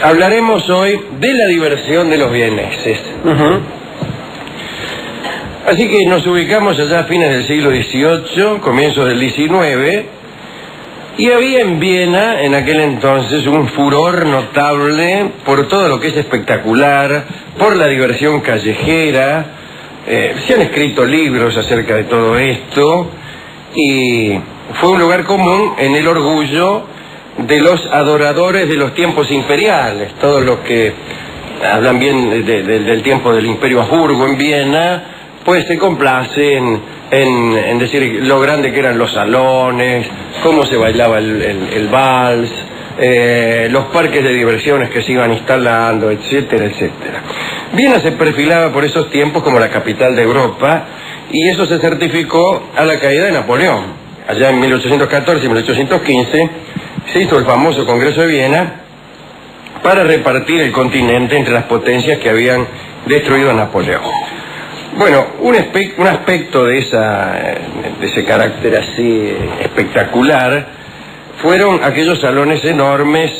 Hablaremos hoy de la diversión de los vieneses. Así que nos ubicamos allá a fines del siglo XVIII, comienzos del XIX, y había en Viena en aquel entonces un furor notable por todo lo que es espectacular, por la diversión callejera. Se han escrito libros acerca de todo esto y fue un lugar común en el orgullo de los adoradores de los tiempos imperiales, todos los que hablan bien del tiempo del Imperio Habsburgo en Viena, pues se complacen en decir lo grande que eran los salones, cómo se bailaba el vals, los parques de diversiones que se iban instalando, etcétera, etcétera. Viena se perfilaba por esos tiempos como la capital de Europa, y eso se certificó a la caída de Napoleón. Allá en 1814 y 1815 se hizo el famoso Congreso de Viena para repartir el continente entre las potencias que habían destruido a Napoleón. Bueno, un aspecto de ese carácter así espectacular fueron aquellos salones enormes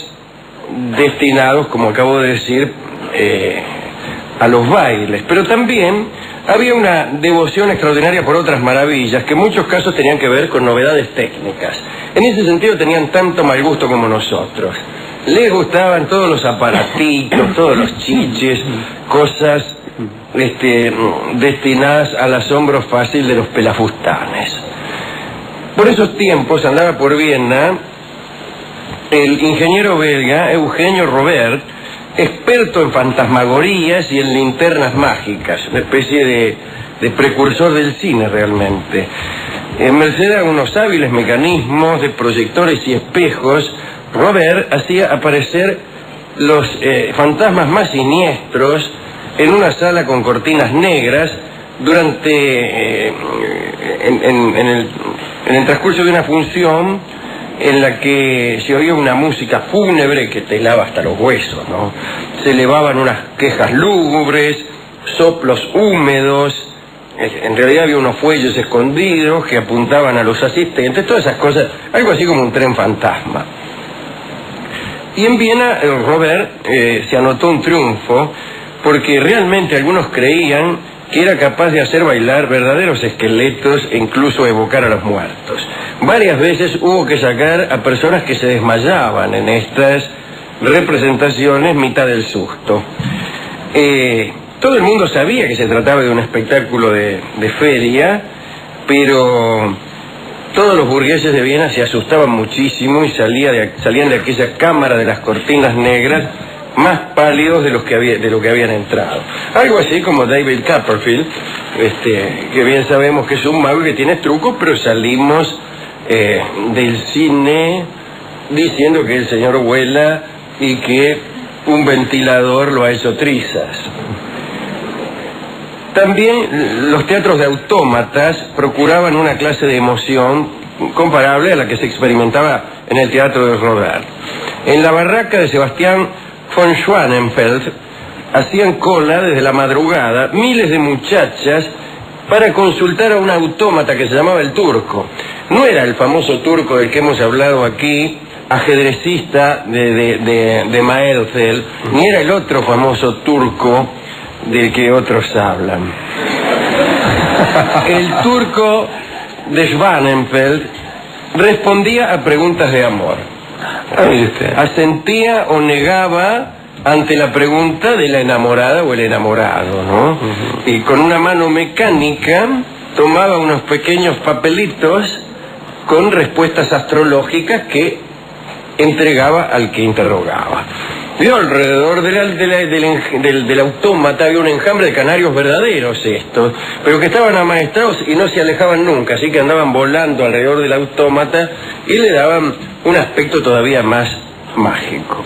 destinados, como acabo de decir, a los bailes, pero también había una devoción extraordinaria por otras maravillas que en muchos casos tenían que ver con novedades técnicas. En ese sentido tenían tanto mal gusto como nosotros. Les gustaban todos los aparatitos, todos los chiches, cosas destinadas al asombro fácil de los pelafustanes. Por esos tiempos andaba por Viena el ingeniero belga Eugenio Robert, experto en fantasmagorías y en linternas mágicas, una especie de precursor del cine realmente. En merced a unos hábiles mecanismos de proyectores y espejos, Robert hacía aparecer los fantasmas más siniestros en una sala con cortinas negras durante en el transcurso de una función en la que se oía una música fúnebre que te helaba hasta los huesos, ¿no? Se elevaban unas quejas lúgubres, soplos húmedos, en realidad había unos fuelles escondidos que apuntaban a los asistentes, todas esas cosas, algo así como un tren fantasma. Y en Viena, Robert se anotó un triunfo, porque realmente algunos creían que era capaz de hacer bailar verdaderos esqueletos e incluso evocar a los muertos. Varias veces hubo que sacar a personas que se desmayaban en estas representaciones mitad del susto. Todo el mundo sabía que se trataba de un espectáculo de feria, pero todos los burgueses de Viena se asustaban muchísimo y salían de aquella cámara de las cortinas negras más pálidos de lo que habían entrado. Algo así como David Copperfield, que bien sabemos que es un mago que tiene trucos, pero salimos del cine diciendo que el señor vuela y que un ventilador lo ha hecho trizas. También los teatros de autómatas procuraban una clase de emoción comparable a la que se experimentaba en el teatro de Robert. En la barraca de Sebastián von Schwanenfeld hacían cola desde la madrugada miles de muchachas para consultar a un autómata que se llamaba el Turco. No era el famoso Turco del que hemos hablado aquí, ajedrecista de Maelzel, ni era el otro famoso Turco del que otros hablan. El Turco de Schwanenfeld respondía a preguntas de amor. Asentía o negaba ante la pregunta de la enamorada o el enamorado, ¿no? Y con una mano mecánica tomaba unos pequeños papelitos con respuestas astrológicas que entregaba al que interrogaba. Vio alrededor del autómata había un enjambre de canarios verdaderos estos, pero que estaban amaestrados y no se alejaban nunca, así que andaban volando alrededor del autómata y le daban un aspecto todavía más mágico.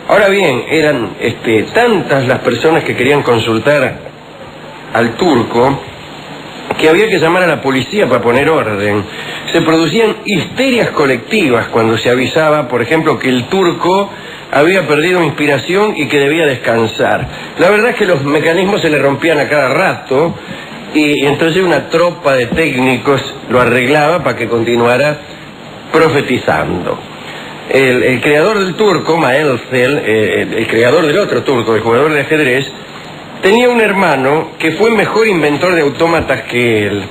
Ahora bien, eran tantas las personas que querían consultar al Turco que había que llamar a la policía para poner orden. Se producían histerias colectivas cuando se avisaba, por ejemplo, que el Turco había perdido inspiración y que debía descansar. La verdad es que los mecanismos se le rompían a cada rato y entonces una tropa de técnicos lo arreglaba para que continuara profetizando. El creador del turco, Maelzel, el creador del otro turco, el jugador de ajedrez, tenía un hermano que fue mejor inventor de autómatas que él.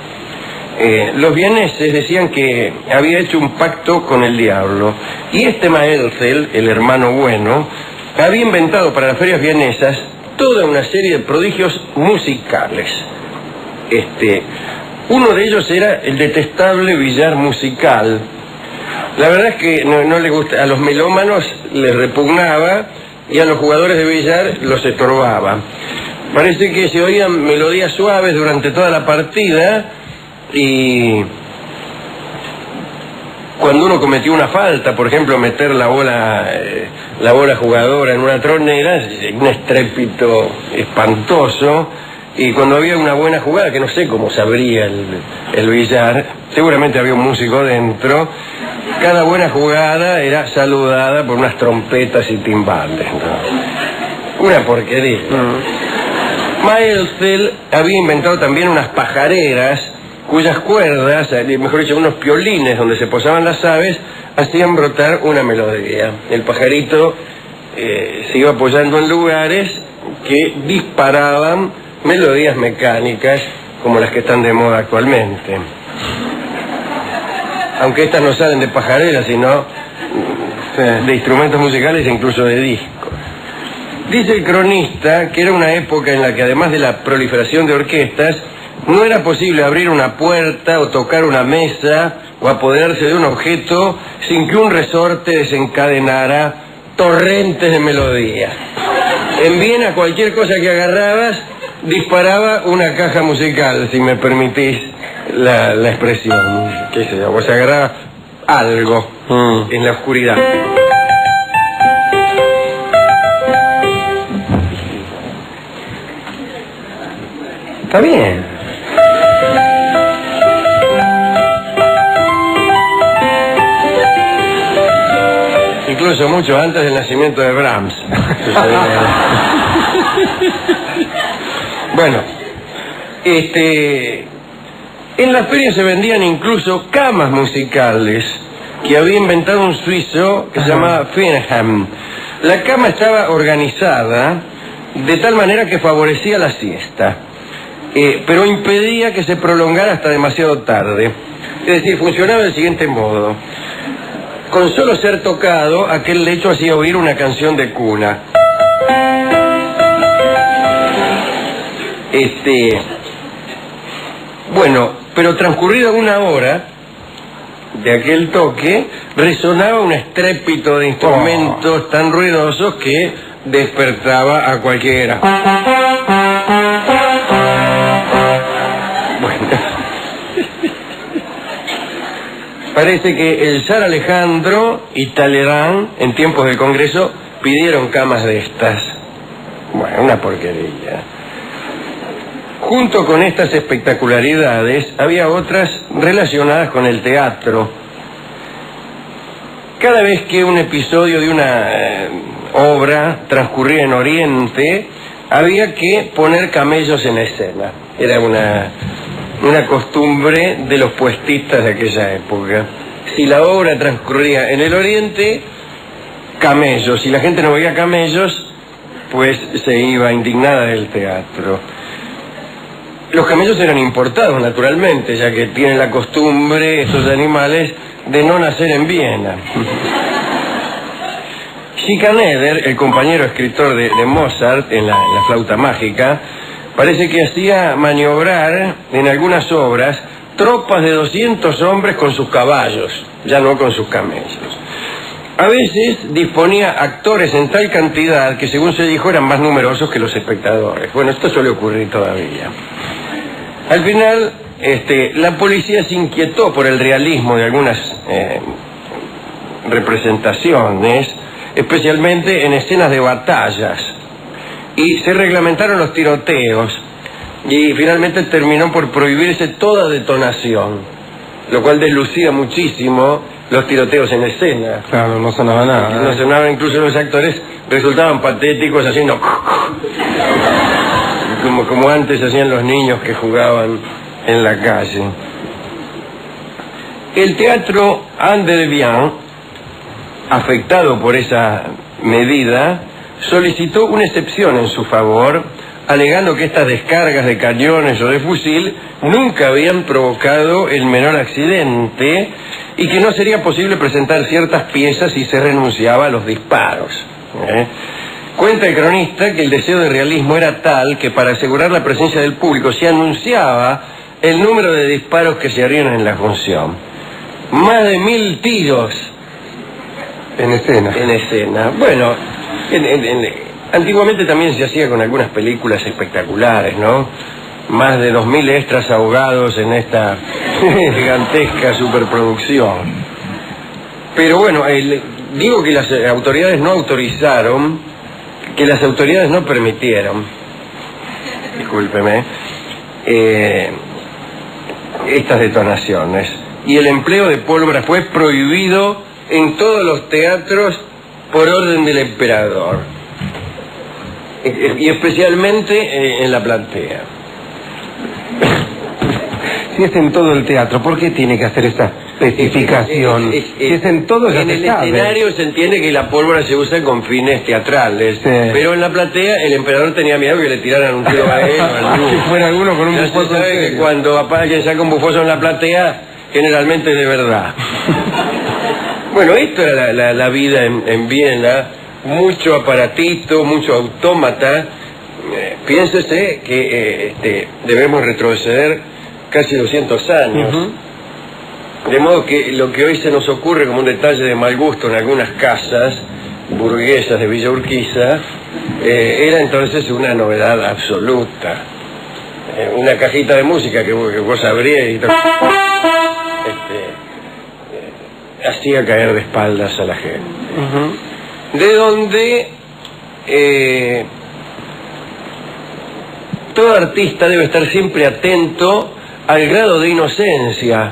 Los vieneses decían que había hecho un pacto con el diablo. Y este Maelzel, el hermano bueno, había inventado para las ferias vienesas toda una serie de prodigios musicales. Uno de ellos era el detestable billar musical. La verdad es que no le gusta, a los melómanos les repugnaba y a los jugadores de billar los estorbaba. Parece que se oían melodías suaves durante toda la partida y cuando uno cometió una falta, por ejemplo, meter la bola jugadora en una tronera, un estrépito espantoso. Y cuando había una buena jugada, que no sé cómo se abría el billar, seguramente había un músico dentro, cada buena jugada era saludada por unas trompetas y timbales, ¿no? Una porquería. Maelzel había inventado también unas pajareras cuyas cuerdas, mejor dicho, unos piolines donde se posaban las aves, hacían brotar una melodía. El pajarito se iba apoyando en lugares que disparaban melodías mecánicas como las que están de moda actualmente. Aunque estas no salen de pajareras, sino de instrumentos musicales e incluso de discos. Dice el cronista que era una época en la que además de la proliferación de orquestas, no era posible abrir una puerta o tocar una mesa o apoderarse de un objeto sin que un resorte desencadenara torrentes de melodía. En Viena cualquier cosa que agarrabas disparaba una caja musical, si me permitís la expresión. ¿Qué sé yo? O sea, agarraba algo en la oscuridad. Está bien. Incluso mucho antes del nacimiento de Brahms. Bueno, en las ferias se vendían incluso camas musicales que había inventado un suizo que se llamaba Finham. La cama estaba organizada de tal manera que favorecía la siesta, pero impedía que se prolongara hasta demasiado tarde. Es decir, funcionaba del siguiente modo. Con solo ser tocado, aquel lecho hacía oír una canción de cuna. Bueno, pero transcurrida una hora de aquel toque, resonaba un estrépito de instrumentos tan ruidosos que despertaba a cualquiera. Bueno, parece que el zar Alejandro y Talleyrand, en tiempos del Congreso, pidieron camas de estas. Bueno, una porquería. Junto con estas espectacularidades, había otras relacionadas con el teatro. Cada vez que un episodio de una obra transcurría en Oriente, había que poner camellos en escena. Era una costumbre de los puestistas de aquella época. Si la obra transcurría en el Oriente, camellos. Si la gente no veía camellos, pues se iba indignada del teatro. Los camellos eran importados, naturalmente, ya que tienen la costumbre, estos animales, de no nacer en Viena. Schikaneder, el compañero escritor de Mozart en la flauta mágica, parece que hacía maniobrar en algunas obras tropas de 200 hombres con sus caballos, ya no con sus camellos. A veces disponía actores en tal cantidad que, según se dijo, eran más numerosos que los espectadores. Bueno, esto suele ocurrir todavía. Al final, la policía se inquietó por el realismo de algunas representaciones, especialmente en escenas de batallas, y se reglamentaron los tiroteos, y finalmente terminó por prohibirse toda detonación, lo cual deslucía muchísimo los tiroteos en escena. Claro, no sonaba nada. No sonaba, incluso los actores resultaban patéticos haciendo como antes hacían los niños que jugaban en la calle. El teatro André de Bien afectado por esa medida, solicitó una excepción en su favor, alegando que estas descargas de cañones o de fusil nunca habían provocado el menor accidente y que no sería posible presentar ciertas piezas si se renunciaba a los disparos. Cuenta el cronista que el deseo de realismo era tal que para asegurar la presencia del público se anunciaba el número de disparos que se harían en la función. Más de 1000 tiros en escena. En escena. Bueno, antiguamente también se hacía con algunas películas espectaculares, ¿no? Más de 2000 extras ahogados en esta gigantesca superproducción. Pero bueno, digo que las autoridades no autorizaron, que las autoridades no permitieron, discúlpeme, estas detonaciones. Y el empleo de pólvora fue prohibido en todos los teatros por orden del emperador. Y especialmente en la platea. Si es en todo el teatro, ¿por qué tiene que hacer esta especificación? Si es en todo, ya en el escenario se entiende que la pólvora se usa con fines teatrales, sí. Pero en la platea el emperador tenía miedo que le tiraran un tiro a él o a alguno. Si fuera alguno con un ya bufoso. Se sabe que cuando alguien saca un bufoso en la platea, generalmente es de verdad. Bueno, esto era la vida en Viena, mucho aparatito, mucho autómata. Piénsese que debemos retroceder casi 200 años. De modo que lo que hoy se nos ocurre como un detalle de mal gusto en algunas casas burguesas de Villa Urquiza, era entonces una novedad absoluta. Una cajita de música que vos abrías y hacía caer de espaldas a la gente. De donde todo artista debe estar siempre atento al grado de inocencia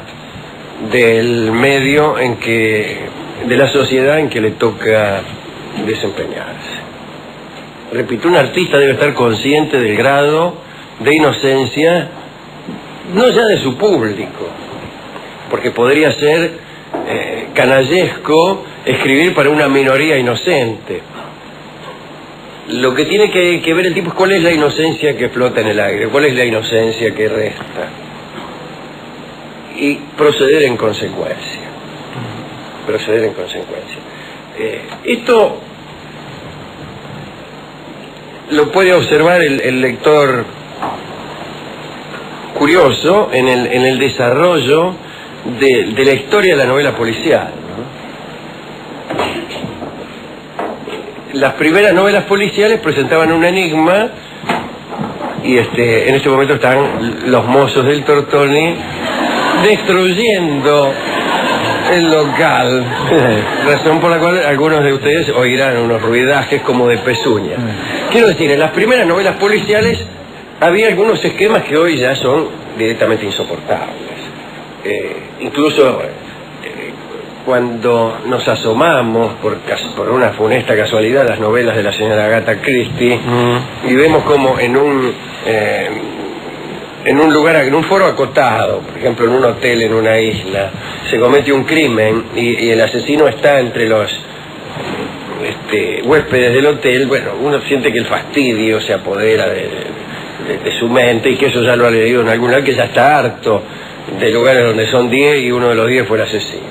del medio de la sociedad en que le toca desempeñarse. Repito, un artista debe estar consciente del grado de inocencia, no ya de su público, porque podría ser canallesco escribir para una minoría inocente. Lo que tiene que ver el tipo es cuál es la inocencia que flota en el aire, cuál es la inocencia que resta. Y proceder en consecuencia. Proceder en consecuencia. Esto lo puede observar el lector curioso en el desarrollo de la historia de la novela policial, ¿no? Las primeras novelas policiales presentaban un enigma y en este momento están los mozos del Tortoni destruyendo el local, razón por la cual algunos de ustedes oirán unos ruidajes como de pezuña. Quiero decir, en las primeras novelas policiales había algunos esquemas que hoy ya son directamente insoportables. Incluso cuando nos asomamos por una funesta casualidad a las novelas de la señora Agatha Christie y vemos como en un lugar, en un foro acotado, por ejemplo en un hotel en una isla, se comete un crimen y el asesino está entre los huéspedes del hotel, bueno, uno siente que el fastidio se apodera de su mente y que eso ya lo ha leído en algún lugar, que ya está harto de lugares donde son 10 y uno de los 10 fue el asesino.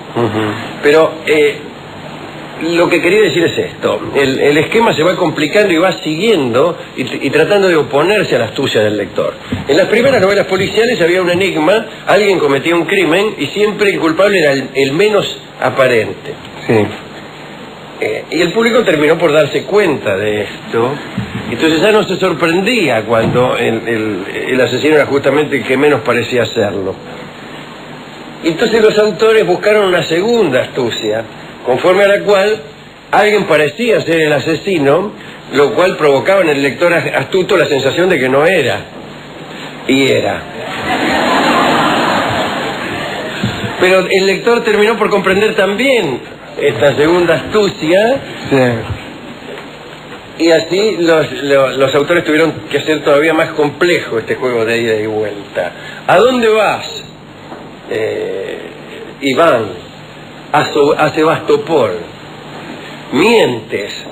Pero lo que quería decir es esto: el esquema se va complicando y va siguiendo y tratando de oponerse a la astucia del lector. En las primeras novelas policiales había un enigma, alguien cometía un crimen y siempre el culpable era el menos aparente. Sí. Y el público terminó por darse cuenta de esto, entonces ya no se sorprendía cuando el asesino era justamente el que menos parecía serlo. Entonces los autores buscaron una segunda astucia, conforme a la cual alguien parecía ser el asesino, lo cual provocaba en el lector astuto la sensación de que no era, y era. Pero el lector terminó por comprender también esta segunda astucia, sí. Y así los autores tuvieron que hacer todavía más complejo este juego de ida y vuelta. ¿A dónde vas, Iván? A Sebastopol. Mientes,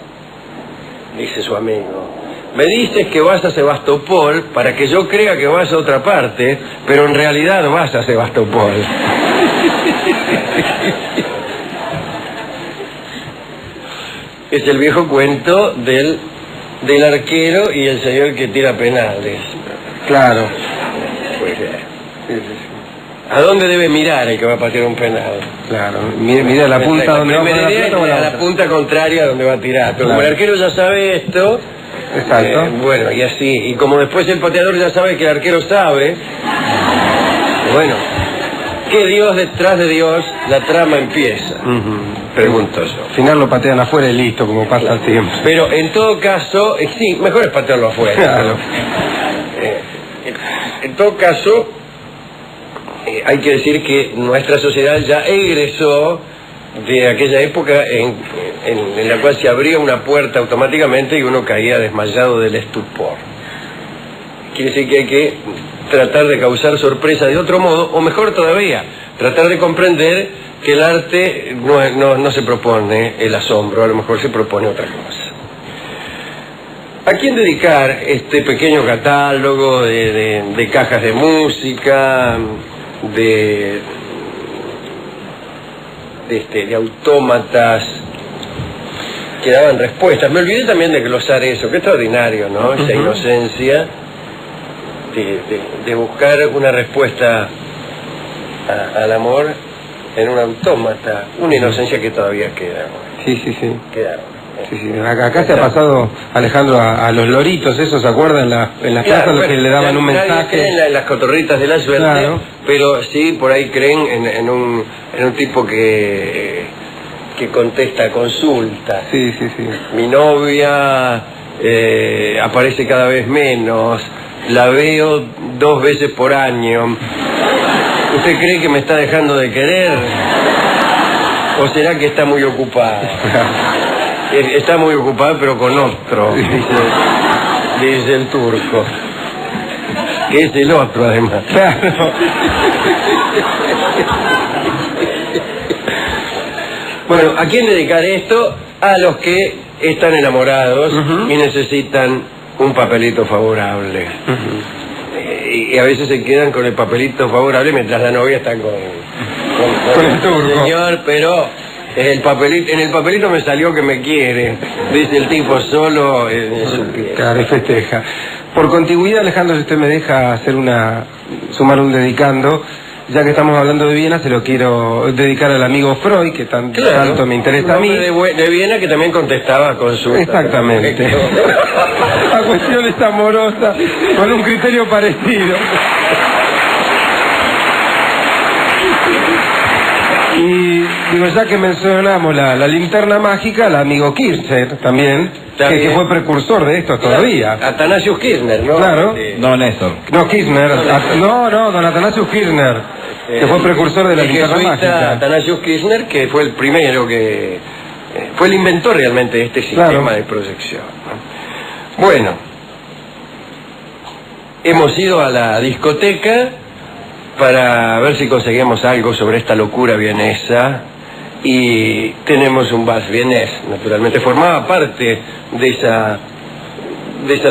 dice su amigo. Me dices que vas a Sebastopol para que yo crea que vas a otra parte, pero en realidad vas a Sebastopol. Es el viejo cuento del arquero y el señor que tira penales. Claro. Pues, ¿a dónde debe mirar el que va a patear un penal? Claro, mira la punta donde va a poner la pelota o la punta contraria donde va a tirar. Pero claro, como el arquero ya sabe esto, exacto. Bueno, y así. Y como después el pateador ya sabe que el arquero sabe, bueno, ¿qué Dios detrás de Dios? La trama empieza. Pregunto yo. Al final lo patean afuera y listo, como pasa siempre. Pero en todo caso, sí, mejor es patearlo afuera. Claro. En todo caso, hay que decir que nuestra sociedad ya egresó de aquella época en la cual se abría una puerta automáticamente y uno caía desmayado del estupor. Quiere decir que hay que tratar de causar sorpresa de otro modo, o mejor todavía, tratar de comprender que el arte no se propone el asombro, a lo mejor se propone otra cosa. ¿A quién dedicar este pequeño catálogo de cajas de música, de autómatas que daban respuestas? Me olvidé también de glosar eso, qué extraordinario, ¿no? Esa inocencia de buscar una respuesta al amor en un autómata, una inocencia que todavía queda. Sí. Queda. Sí. Acá se ha pasado, Alejandro, a los loritos, ¿eso se acuerdan? En las plazas, los que le daban un mensaje. Creen en las cotorritas de la suerte, claro, pero sí, por ahí creen en un tipo que contesta consultas. Sí. Mi novia aparece cada vez menos, la veo 2 veces por año. ¿Usted cree que me está dejando de querer? ¿O será que está muy ocupada? Está muy ocupada, pero con otro, dice el turco. Que es el otro, además. Claro. Bueno, ¿a quién dedicar esto? A los que están enamorados y necesitan un papelito favorable. Y a veces se quedan con el papelito favorable mientras la novia está con el turco. Señor, pero en el papelito me salió que me quiere, dice el tipo solo en su piel. Claro, y festeja. Por contigüidad, Alejandro, si usted me deja hacer sumar un dedicando, ya que estamos hablando de Viena, se lo quiero dedicar al amigo Freud, que tanto me interesa a mí. De Viena, que también contestaba a consultas. Exactamente. A cuestiones amorosas, con un criterio parecido. Y digo, ya que mencionamos la linterna mágica, el amigo Kirchner también, que fue precursor de esto todavía. Atanasius Kirchner, ¿no? Claro. No, Néstor. No, Kirchner. Don Atanasius Kirchner, que fue precursor de la linterna mágica. Atanasius Kirchner, que fue el primero que... fue el inventor realmente de este sistema de proyección, ¿no? Bueno, hemos ido a la discoteca para ver si conseguimos algo sobre esta locura vienesa, y tenemos un vals vienés, naturalmente formaba parte de esa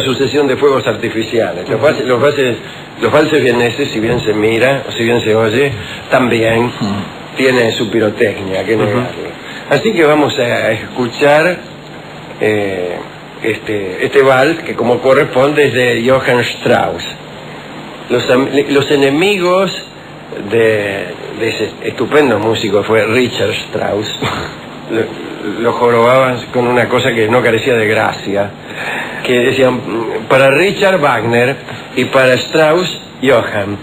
sucesión de fuegos artificiales. Los valses vieneses, si bien se mira o si bien se oye, también tienen su pirotecnia, que negarlo. Así que vamos a escuchar este vals, que como corresponde es de Johann Strauss. Los enemigos de ese estupendo músico fue Richard Strauss. Lo jorobaban con una cosa que no carecía de gracia, que decían para Richard Wagner y para Strauss Johann.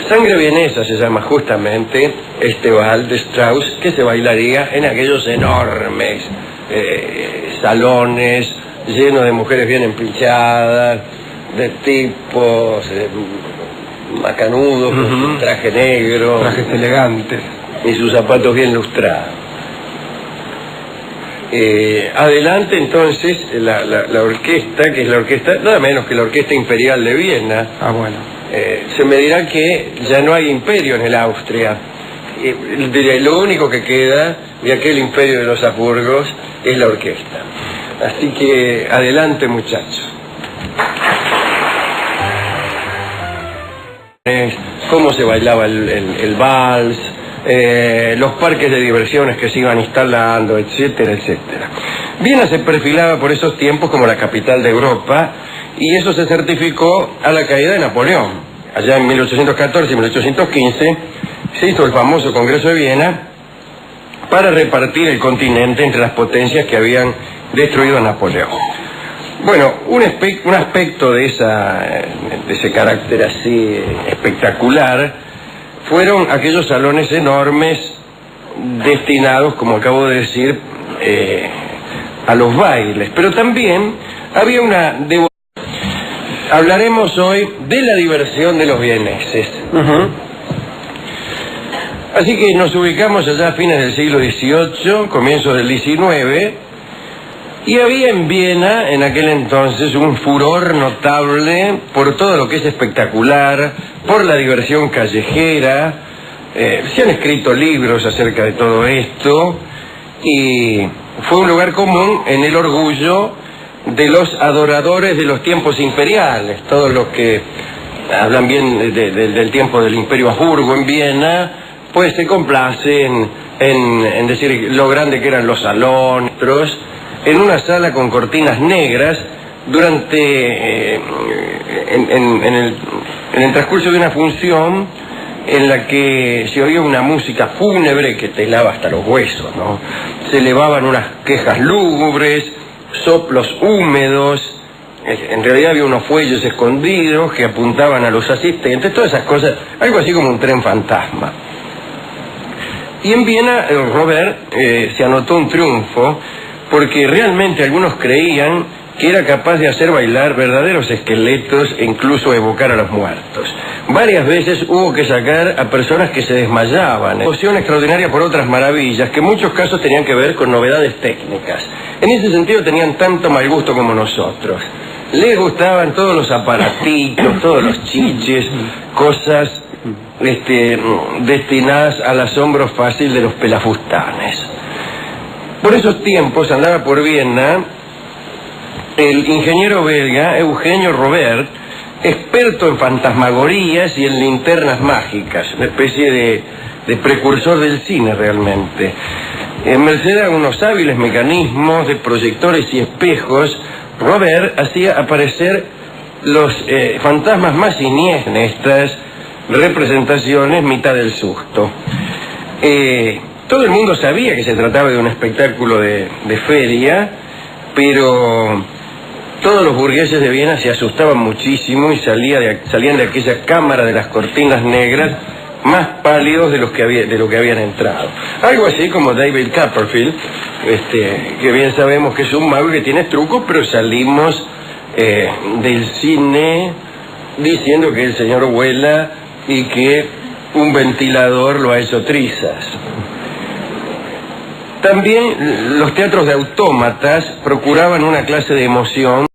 Sangre vienesa se llama justamente este vals de Strauss, que se bailaría en aquellos enormes salones llenos de mujeres bien empinchadas, de tipos macanudos, con su traje negro, trajes elegantes y sus zapatos bien lustrados. Adelante entonces la orquesta, que es la orquesta, nada menos que la Orquesta Imperial de Viena. Ah, bueno. Se me dirá que ya no hay imperio en el Austria, lo único que queda de aquel imperio de los Habsburgos es la orquesta. Así que adelante, muchachos. Cómo se bailaba el vals, los parques de diversiones que se iban instalando, etcétera, etcétera. Viena se perfilaba por esos tiempos como la capital de Europa, y eso se certificó a la caída de Napoleón. Allá en 1814 y 1815 se hizo el famoso Congreso de Viena para repartir el continente entre las potencias que habían destruido a Napoleón. Bueno, un aspecto de ese carácter así espectacular fueron aquellos salones enormes destinados, como acabo de decir, a los bailes, pero también había una devoción. Hablaremos hoy de la diversión de los vieneses. Así que nos ubicamos allá a fines del siglo XVIII, comienzos del XIX, y había en Viena en aquel entonces un furor notable por todo lo que es espectacular, por la diversión callejera. Se han escrito libros acerca de todo esto, y fue un lugar común en el orgullo de los adoradores de los tiempos imperiales, todos los que hablan bien del tiempo del Imperio Habsburgo en Viena, pues se complacen en decir lo grande que eran los salones, en una sala con cortinas negras durante en el transcurso de una función en la que se oía una música fúnebre que te helaba hasta los huesos, ¿no? Se elevaban unas quejas lúgubres, soplos húmedos, en realidad había unos fuelles escondidos que apuntaban a los asistentes, todas esas cosas, algo así como un tren fantasma. Y en Viena, Robert se anotó un triunfo, porque realmente algunos creían que era capaz de hacer bailar verdaderos esqueletos e incluso evocar a los muertos. Varias veces hubo que sacar a personas que se desmayaban. Devoción extraordinaria por otras maravillas, que en muchos casos tenían que ver con novedades técnicas. En ese sentido tenían tanto mal gusto como nosotros. Les gustaban todos los aparatitos, todos los chiches, cosas destinadas al asombro fácil de los pelafustanes. Por esos tiempos andaba por Viena el ingeniero belga Eugenio Robert, experto en fantasmagorías y en linternas mágicas, una especie de precursor del cine realmente. En merced a unos hábiles mecanismos de proyectores y espejos, Robert hacía aparecer los fantasmas más siniestros en estas representaciones, mitad del susto. Todo el mundo sabía que se trataba de un espectáculo de feria, pero todos los burgueses de Viena se asustaban muchísimo y salían de aquella cámara de las cortinas negras más pálidos de lo que habían entrado. Algo así como David Copperfield, que bien sabemos que es un mago que tiene trucos, pero salimos del cine diciendo que el señor vuela y que un ventilador lo ha hecho trizas. También los teatros de autómatas procuraban una clase de emoción